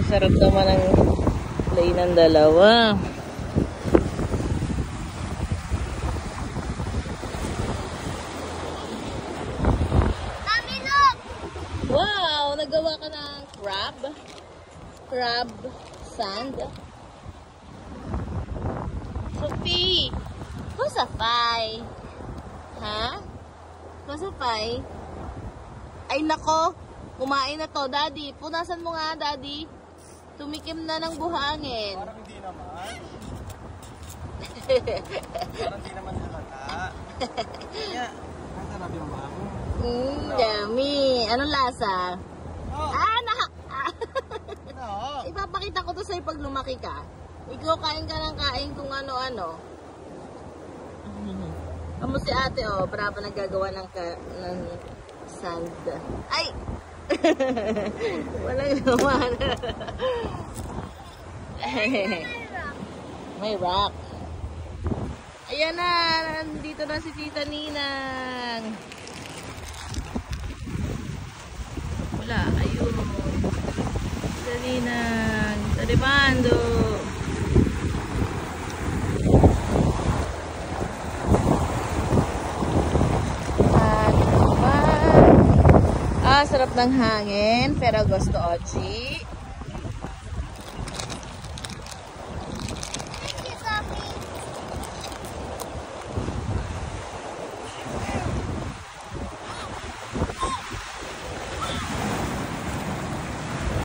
Sarap naman ang play ng dalawa. Mami, look! Wow! Nagawa ka ng crab? Crab sand? Sophie! Who's a pie? Ha? Who's a pie? Ay nako! Kumain na to, Daddy. Punasan mo nga, Daddy. Tumikim na ng buhangin. Parang hindi naman. Parang hindi naman halata. Kaya, ang sarap yung bango. Yummy. Anong lasa? Oh, No. Ipapakita ko to sa'yo pag lumaki ka. Ikaw kain ka ng kain kung ano-ano. Amo si ate, oh. Bravo naggagawa ng sand. Ay! Walang naman. May rock. Ayan na. Nandito na si Tita Ninang. Wala. Ayun. Tita Ninang. Taribando. Sarap ng hangin, pero gusto Ochi.